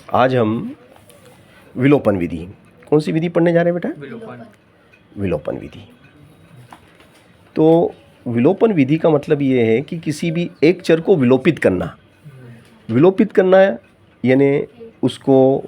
आज हम विलोपन विधि, कौन सी विधि पढ़ने जा रहे हैं बेटा? विलोपन विधि। तो विलोपन विधि का मतलब ये है कि किसी भी एक चर को विलोपित करना। विलोपित करना यानी उसको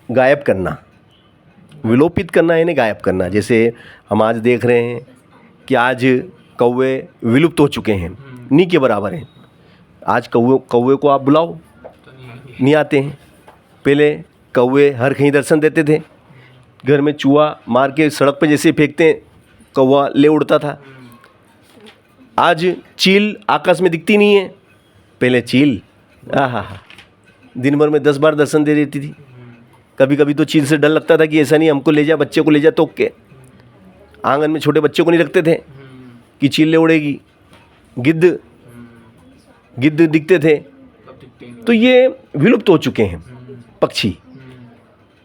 गायब करना। विलोपित करना यानी गायब करना। जैसे हम आज देख रहे हैं कि आज कौवे विलुप्त हो चुके हैं, नी के बराबर हैं। आज कौवे को आप बुलाओ नहीं आते हैं। पहले कौवे हर कहीं दर्शन देते थे। घर में चूहा मार के सड़क पर जैसे फेंकते हैं कौवा ले उड़ता था। आज चील आकाश में दिखती नहीं है। पहले चील दिन भर में 10 बार दर्शन दे देती थी। कभी कभी तो चील से डर लगता था कि ऐसा नहीं हमको ले जा, बच्चे को ले जा तोक के। आंगन में छोटे बच्चे को नहीं रखते थे कि चील ले उड़ेगी। गिद्ध दिखते थे। तो ये विलुप्त हो चुके हैं पक्षी।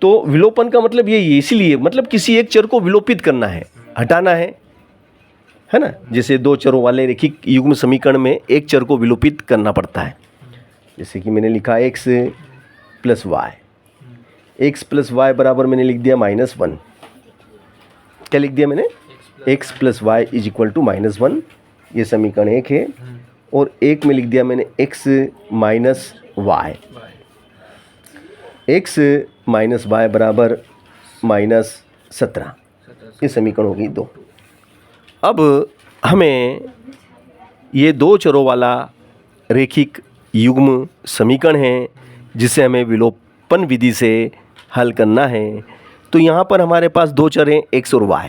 तो विलोपन का मतलब ये इसीलिए मतलब किसी एक चर को विलोपित करना है, हटाना है ना। जैसे दो चरों वाले रेखिक युग्म समीकरण में एक चर को विलोपित करना पड़ता है। जैसे कि मैंने लिखा x plus Y, X plus Y बराबर मैंने लिख दिया -1। क्या लिख दिया मैंने? x plus Y is equal to -1। ये समीकरण 1 है। और एक में लिख दिया मैंने x minus Y. x minus Y बराबर -17। ये समीकरण हो गई 2। अब हमें ये दो चरों वाला रेखिक युग्म समीकरण है जिसे हमें विलोपन विधि से हल करना है। तो यहाँ पर हमारे पास दो चर हैं x और y।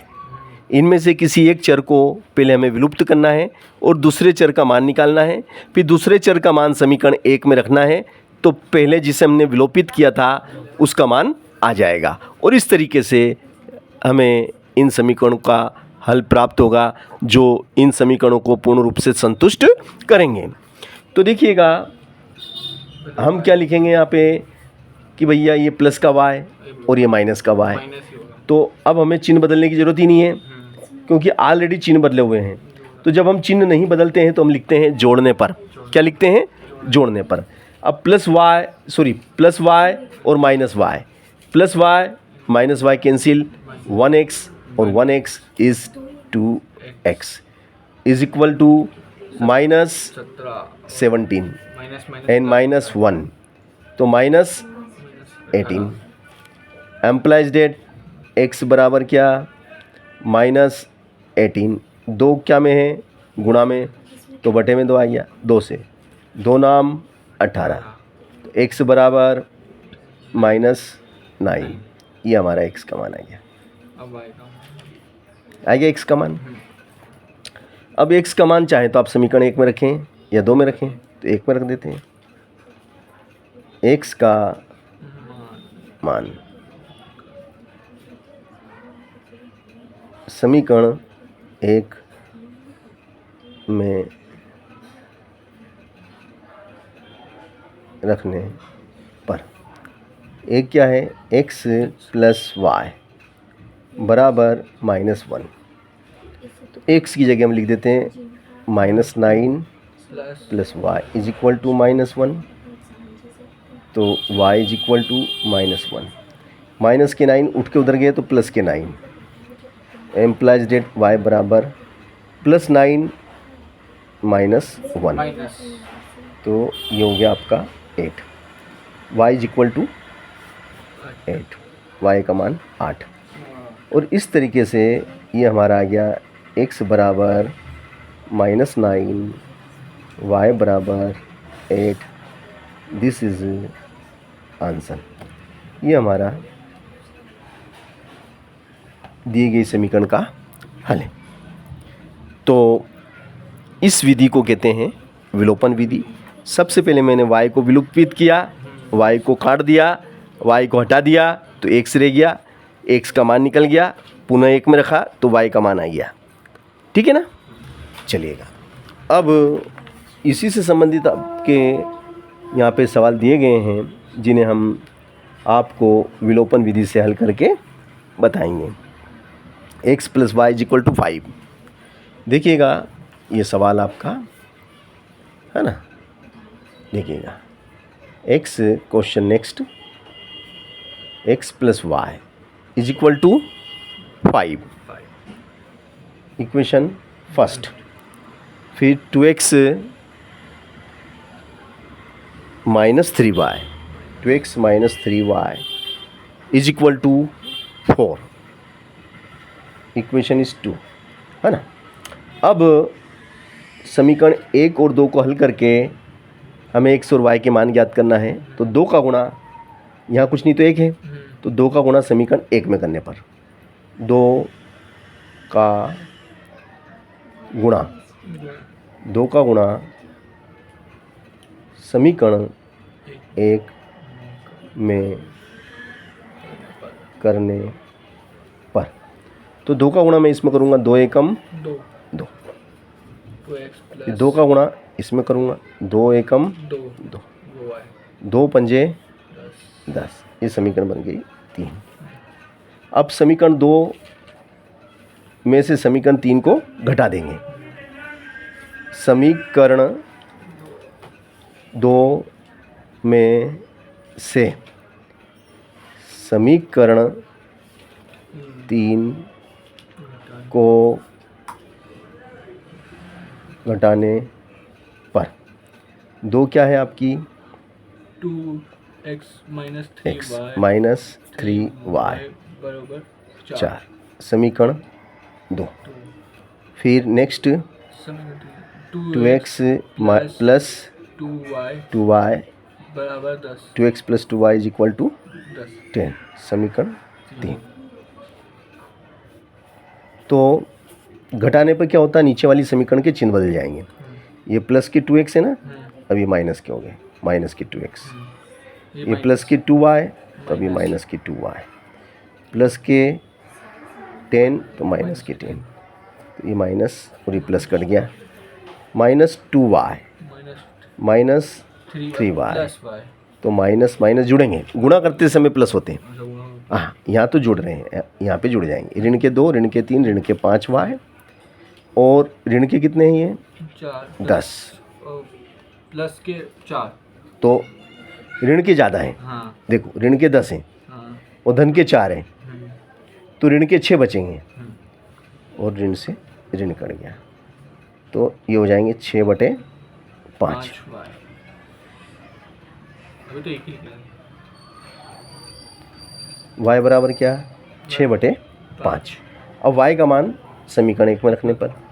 इनमें से किसी एक चर को पहले हमें विलुप्त करना है और दूसरे चर का मान निकालना है। फिर दूसरे चर का मान समीकरण 1 में रखना है तो पहले जिसे हमने विलोपित किया था उसका मान आ जाएगा। और इस तरीके से हमें इन समीकरणों का हल प्राप्त होगा जो इन समीकरणों को पूर्ण रूप से संतुष्ट करेंगे। तो देखिएगा हम क्या लिखेंगे यहाँ पे कि भैया ये प्लस का y और ये माइनस का y। तो अब हमें चिन्ह बदलने की ज़रूरत ही नहीं है क्योंकि ऑलरेडी चिन्ह बदले हुए हैं। तो जब हम चिन्ह नहीं बदलते हैं तो हम लिखते हैं जोड़ने पर। क्या लिखते हैं? जोड़ने पर। अब प्लस y और minus y, plus y minus y cancel, 1x और 1x is 2x is equal to -17 and -1 तो -18। एम्प्लाइज डेट x बराबर क्या? -18। 2 क्या में है? गुणा में, तो बटे में 2 आ गया। 2 से 2 नाम 18। तो x बराबर -9। ये हमारा x का मान आ गया। आ गया x का मान। अब x का मान चाहे तो आप समीकरण 1 में रखें या 2 में रखें। तो 1 में रख देते हैं। x का मान समीकरण 1 में रखने पर एक क्या है? x प्लस वाई बराबर -1। तो x की जगह हम लिख देते हैं -9 plus Y is equal to -1। तो y is equal to -1। Minus के 9 उठ के उधर गए तो प्लस के 9। एम्प्लाइज डेट y बराबर +9 -1। तो ये हो गया आपका 8। y is equal to 8। y का मान 8। और इस तरीके से ये हमारा आ गया x बराबर -9, y बराबर 8। This is answer. ये हमारा दिए गए समीकरण का हल है। तो इस विधि को कहते हैं विलोपन विधि। सबसे पहले मैंने y को विलुप्त किया, y को काट दिया, y को हटा दिया तो x रह गया। x का मान निकल गया, पुनः 1 में रखा तो y का मान आ गया। ठीक है ना। चलिएगा अब इसी से संबंधित आपके यहाँ पे सवाल दिए गए हैं जिन्हें हम आपको विलोपन विधि से हल करके बताएंगे। x plus Y is equal to 5। देखिएगा ये सवाल आपका है ना। देखिएगा x question next X plus Y is equal to 5, equation first. फिर 2x minus 3y, 2x minus 3y is equal to 4, equation is 2, है ना। अब समीकरण 1 और 2 को हल करके हमें x और y के मान ज्ञात करना है। तो 2 का गुणा, यहाँ कुछ नहीं तो 1 है, तो 2 का गुणा समीकरण 1 में करने पर 2 का गुणा, 2 का गुणा समीकरण 1 में करने पर, तो 2 का गुणा मैं इसमें करूँगा, 2 एकम 2, 2 का गुणा इसमें करूँगा, 2 एकम 2, 2 पंजे 10, ये समीकरण बन गई 3। अब समीकरण 2 में से समीकरण 3 को घटा देंगे। समीकरण 2 में से समीकरण 3 को घटाने पर 2 क्या है आपकी, 2x minus x minus 3y बराबर 4, समीकरण 2। फिर नेक्स्ट 2x प्लस 2y बराबर 10, 2x plus 2y is equal to 10, 10, समीकरण 3। तो घटाने पर क्या होता है, नीचे वाली समीकरण के चिन्ह बदल जाएंगे। ये प्लस के 2x है ना, अब ये माइनस के हो गए, माइनस के 2x, ये प्लस के 2y, तो अभी माइनस के 2y, प्लस के 10 तो माइनस के 10, तो ये माइनस और ये प्लस कट गया, माइनस 2y माइनस 3y, तो माइनस माइनस जुड़ेंगे, गुणा करते समय प्लस होते हैं। हाँ, यहाँ तो जुड़ रहे हैं, यहाँ पे जुड़ जाएंगे, ऋण के 2, ऋण के 3, ऋण के 5y, और ऋण के कितने हैं ये 10, प्लस के 4, तो ऋण के ज़्यादा हैं। हाँ, देखो ऋण के 10 हैं हाँ, और धन के 4 हैं, तो ऋण के 6 बचेंगे और ऋण से ऋण कट गया, तो ये हो जाएंगे 6/5। अभी तो एक ही निकला। y बराबर क्या, 6/5। अब y का मान समीकरण 1 में रखने पर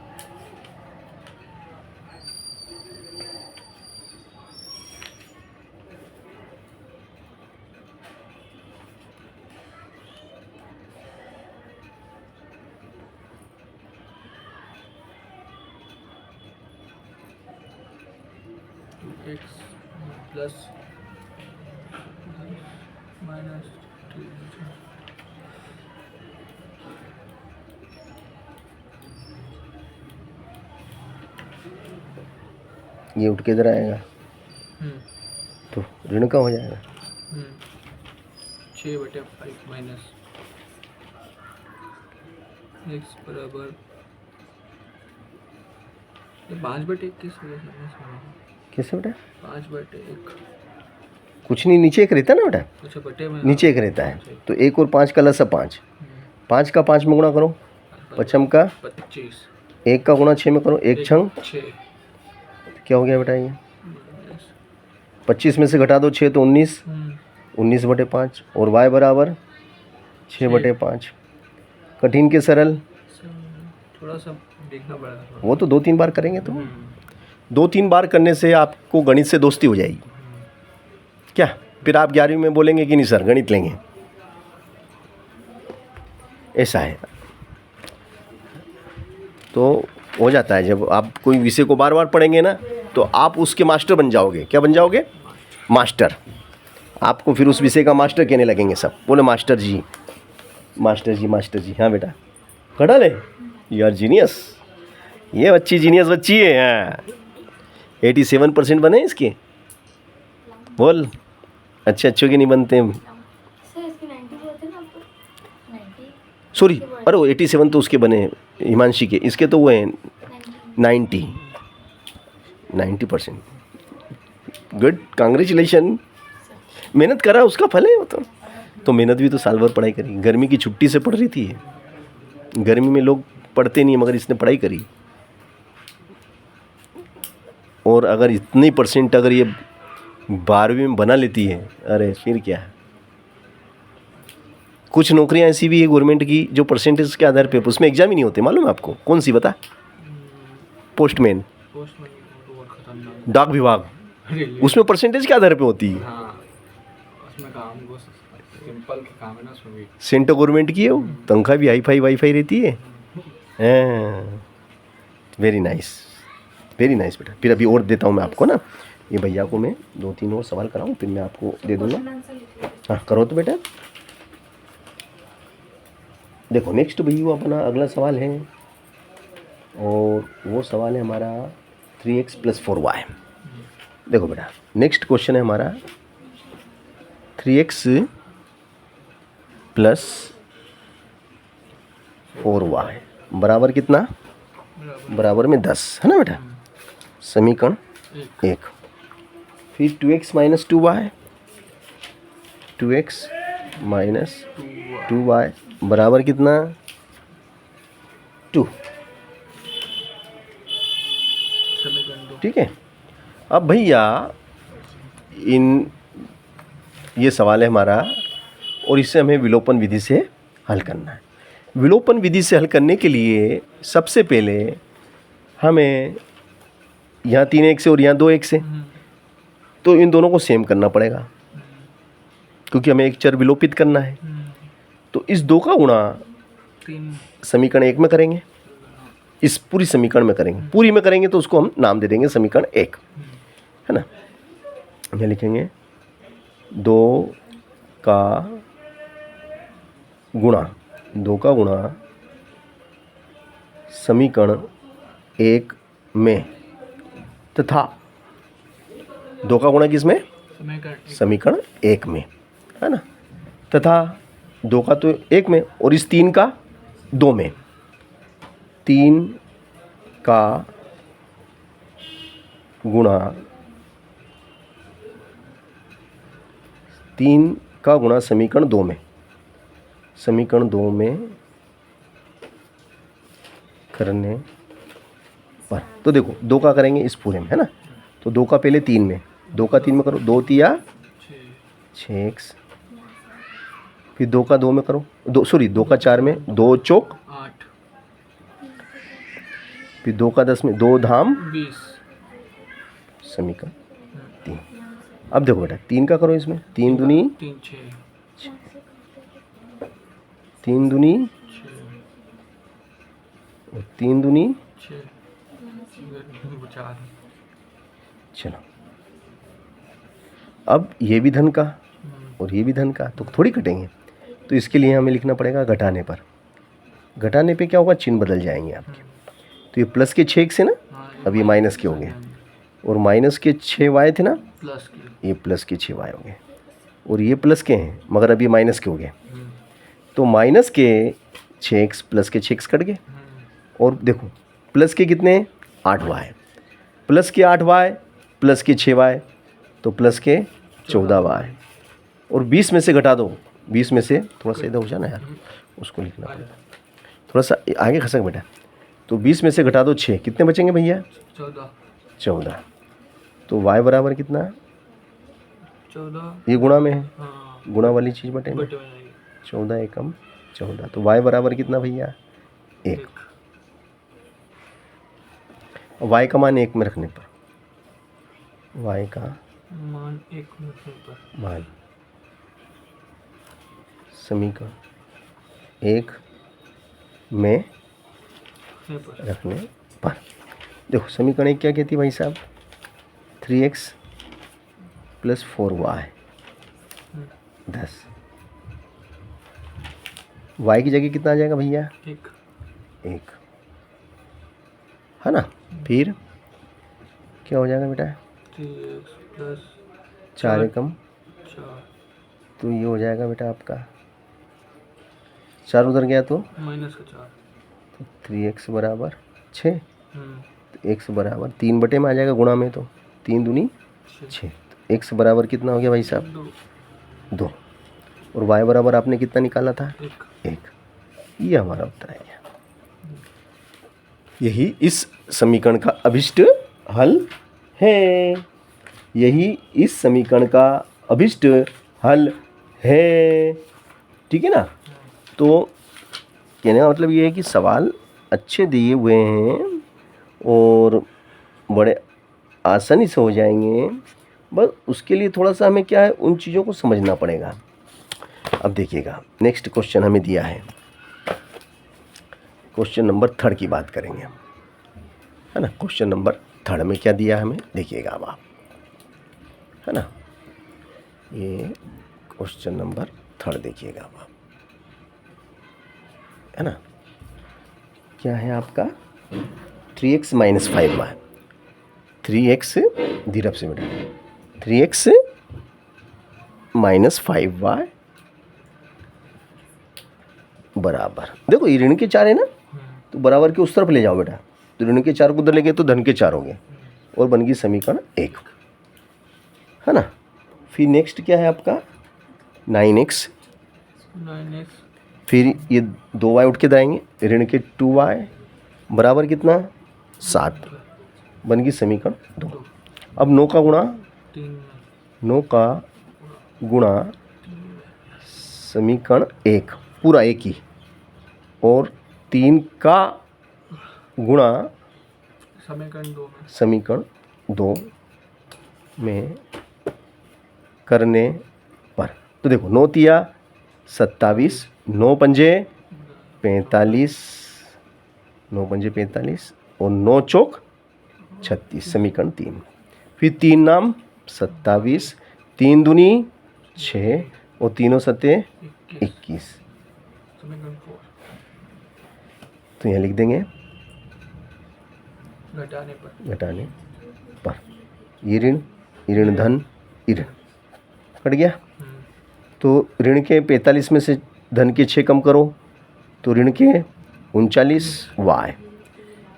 x प्लस माइनस 2, ये उठ के इधर आएगा तो ऋण का हो जाएगा, 6/5 माइनस x बराबर 5/1 कैसे बेटा, 5/1, कुछ नहीं, नीचे एक रहता है ना बेटा, अच्छा बटे में नीचे एक रहता है, तो 1 और 5 का लसा 5, 5 का 5 में गुणा करो, 5 का 25, 1 का गुणा 6 में करो, 1 छंग 6, क्या हो गया बेटा, ये 25 में से घटा दो 6 तो 19, 19/5, और y बराबर 6/5। कठिन के सरल, थोड़ा सा देखना पड़ेगा, वो तो 2-3 बार करेंगे, तो 2-3 बार करने से आपको गणित से दोस्ती हो जाएगी। क्या फिर आप 11वीं में बोलेंगे कि नहीं सर गणित लेंगे, ऐसा है। तो हो जाता है, जब आप कोई विषय को बार बार पढ़ेंगे ना, तो आप उसके मास्टर बन जाओगे। क्या बन जाओगे, मास्टर। आपको फिर उस विषय का मास्टर कहने लगेंगे सब, बोले मास्टर जी मास्टर जी मास्टर जी। हाँ बेटा पढ़ा ले, यू आर जीनियस, ये बच्ची जीनियस बच्ची है। हाँ 87% बने इसके, बोल अच्छे अच्छों के नहीं बनते हैं। सॉरी, अरे वो 87 तो उसके बने हिमांशी के, इसके तो वो हैं 90%। गुड, कांग्रेचुलेशन, मेहनत करा उसका फल है वो तो। तो मेहनत भी तो साल भर पढ़ाई करी, गर्मी की छुट्टी से पढ़ रही थी ये। गर्मी में लोग पढ़ते नहीं मगर इसने पढ़ाई करी। और अगर इतनी परसेंट अगर ये 12वीं में बना लेती है, अरे फिर क्या है। कुछ नौकरियां ऐसी भी है गवर्नमेंट की जो परसेंटेज के आधार पे, उसमें एग्जाम ही नहीं होते, मालूम है आपको? कौन सी बता? पोस्टमैन, पोस्टमैन तो बहुत खतरनाक। डाक विभाग, रेलवे। उसमें परसेंटेज के आधार पे होती है। हाँ, उसमें काम वो सिंपल के काम है ना, उसमें भी। सेंट्रल गवर्नमेंट की है वो, तनख्वाह भी हाई फाई वाईफाई रहती है। वेरी नाइस, वेरी नाइस बेटा। फिर अभी और देता हूँ मैं आपको ना, ये भैया को मैं 2-3 और सवाल कराऊँ फिर मैं आपको दे दूँगा। हाँ करो तो बेटा। देखो नेक्स्ट भैया अपना अगला सवाल है, और वो सवाल है हमारा 3x + 4y। देखो बेटा नेक्स्ट क्वेश्चन है हमारा 3x + 4y बराबर कितना? बराबर में 10 है ना बेटा। समीकरण 1। फिर 2x - 2y, 2x - 2y बराबर कितना? 2। समीकरण 2। ठीक है। अब भैया ये सवाल है हमारा, और इसे हमें विलोपन विधि से हल करना है। विलोपन विधि से हल करने के लिए सबसे पहले हमें यहाँ 3x है और यहाँ 2x है, तो इन दोनों को सेम करना पड़ेगा क्योंकि हमें एक चर विलोपित करना है। तो इस 2 का गुणा 3 समीकरण 1 में करेंगे, इस पूरी समीकरण में करेंगे। पूरी में करेंगे तो उसको हम नाम दे देंगे समीकरण 1, है ना। यहाँ लिखेंगे 2 का गुणा समीकरण 1 में, तथा 2 का गुणा किसमें? समीकरण 1 में, है ना। तथा 2 का तो 1 में, और इस 3 का 2 में। 3 का गुणा 3 का गुणा समीकरण 2 में, समीकरण 2 में करने पर, तो देखो 2 का करेंगे इस पूरे में, है ना। तो 2 का पहले 3 में, 2 का 3 में करो, 2 तिया 6x। फिर 2 का 2 में करो, 2 का 4 में, 2 चौक 8। फिर 2 का 10 में, 2 धाम 20। समीकरण 3। अब देखो बेटा 3 का करो इसमें, 3 दूनी 3 6 3 दूनी 6 और 3 दूनी 6 4। चलो अब ये भी धन का और ये भी धन का, तो थोड़ी कटेंगे, तो इसके लिए हमें लिखना पड़ेगा घटाने पर। घटाने पे क्या होगा? चिन्ह बदल जाएंगे आपके। तो ये प्लस के 6x है ना, अब ये माइनस के हो गए, और माइनस के 6y थे ना, प्लस के। ये प्लस के 6y हो गए, और ये प्लस के हैं मगर अब ये माइनस के हो गए। तो माइनस के 6x प्लस के 6x कट गए, और देखो प्लस के कितने? 8y, प्लस के 8y प्लस के 6y, तो प्लस के 14y, और 20 में से घटा दो, 20 में से थोड़ा सा इधर हो जाना यार, उसको लिखना पड़ेगा, थोड़ा सा आगे खसक बेटा। तो 20 में से घटा दो 6, कितने बचेंगे भैया? 14। तो y बराबर कितना? 14। ये गुणा में है, हाँ, गुणा वाली चीज़ बटेंगे, 14 एकम 14। तो y बराबर कितना भैया? 1। y का मान 1 में रखने पर, y का मान 1 में रखने पर, मान समीकरण 1 में रखने पर। देखो समीकरण 1 क्या कहती है भाई साहब? 3x + 4y 10। y की जगह कितना आ जाएगा भैया? 1, है ना। फिर क्या हो जाएगा बेटा? 3x + 4 एकम 4 तो ये हो जाएगा बेटा आपका 4 उधर गया तो माइनस का 4, तो 3x बराबर 6, तो x बराबर 3 बटे में आ जाएगा गुणा में, तो 3 दूनी 6। तो x बराबर कितना हो गया भाई साहब? 2। और y बराबर आपने कितना निकाला था? एक 1। ये हमारा उत्तर है। यही इस समीकरण का अभिष्ट हल है। यही इस समीकरण का अभिष्ट हल है। ठीक है ना? तो कहने का मतलब ये है कि सवाल अच्छे दिए हुए हैं और बड़े आसानी से हो जाएंगे, बस उसके लिए थोड़ा सा हमें क्या है, उन चीज़ों को समझना पड़ेगा। अब देखिएगा, नेक्स्ट क्वेश्चन हमें दिया है, क्वेश्चन नंबर 3 की बात करेंगे, है ना। क्वेश्चन नंबर 3 में क्या दिया हमें, देखिएगा अब आप, है ना। ये क्वेश्चन नंबर 3 देखिएगा अब आप, है ना। क्या है आपका? 3x - 5y, 3x धीरज से बेटा, 3x - 5y बराबर, देखो ये ऋण के 4 है ना, तो बराबर के उस तरफ ले जाओ बेटा, तो ऋण के 4 को उधर ले गए तो धन के 4 हो गए और बन गई समीकरण 1, है ना। फिर नेक्स्ट क्या है आपका? 9x, फिर ये 2y उठ के जाएंगे, ऋण के 2y बराबर कितना? 7, बन गई समीकरण 2। अब 9 का गुणा, 9 का गुणा समीकरण 1 पूरा एक ही, और 3 का गुणा समीकरण 2 में करने पर, तो देखो 9 तिया 27, 9 पंजे 45, 9 पंजे 45 और 9 चौक 36, समीकरण 3। फिर 3 नाम 27, 3 दूनी 6 और तीनों सत्ते 21, तो यहाँ लिख देंगे घटाने पर, ये ऋण धन ऋण कट गया। तो ऋण के 45 में से धन के 6 कम करो तो ऋण के 39 y,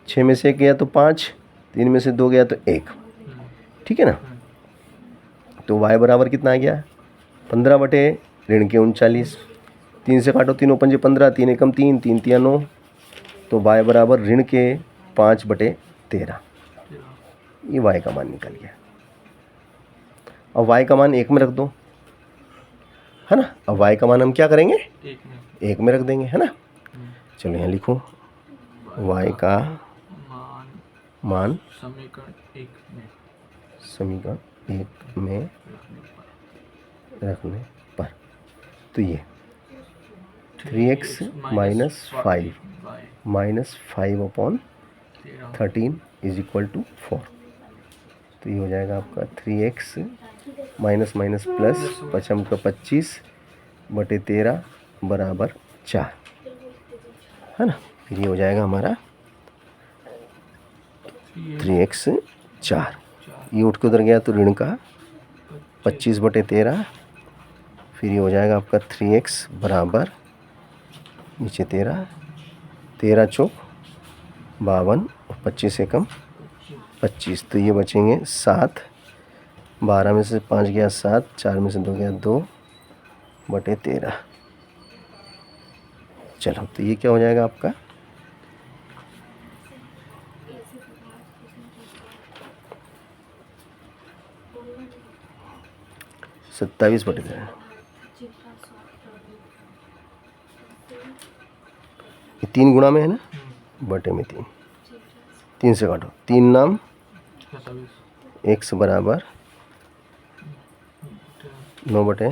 6 में से 1 गया तो 5, 3 में से 2 गया तो 1, ठीक है ना। तो y बराबर कितना आ गया? 15 बटे ऋण के 39, 3 से काटो, 3 पंजे 15, 3 एकम 3, 3 तिया 9, तो y बराबर ऋण के 5 बटे 13, ये y का मान निकल गया। अब y का मान 1 में रख दो, है ना। अब y का मान हम क्या करेंगे? 1 में रख देंगे, है ना। चलो यहाँ लिखो, y का मान समीकरण 1 में रखने पर, तो ये 3x - 5 इज इक्वल टू 4, तो ये हो जाएगा आपका 3x माइनस प्लस 5 का 25 बटे 13 बराबर 4, है ना। फिर ये हो जाएगा हमारा 3x 4, ये उठ के उधर गया तो ऋण का 25 बटे 13, फिर ये हो जाएगा आपका 3x बराबर नीचे 13, 13 चौक 52 और 25 एकम 25, तो ये बचेंगे 7, 12 में से 5 गया 7, 4 में से 2 गया 2 बटे 13। चलो तो ये क्या हो जाएगा आपका? सत्ताईस बटे 13, ये 3 गुणा में है ना, बटे में 3, 3 से काटो, 3 नाम x बराबर 9 बटे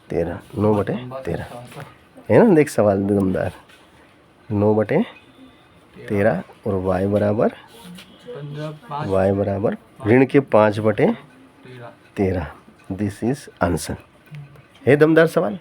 13, 9 बटे 13 है ना। देख सवाल दमदार, 9 बटे 13 और y बराबर ऋण के 5 बटे 13, दिस इज आंसर। है दमदार सवाल।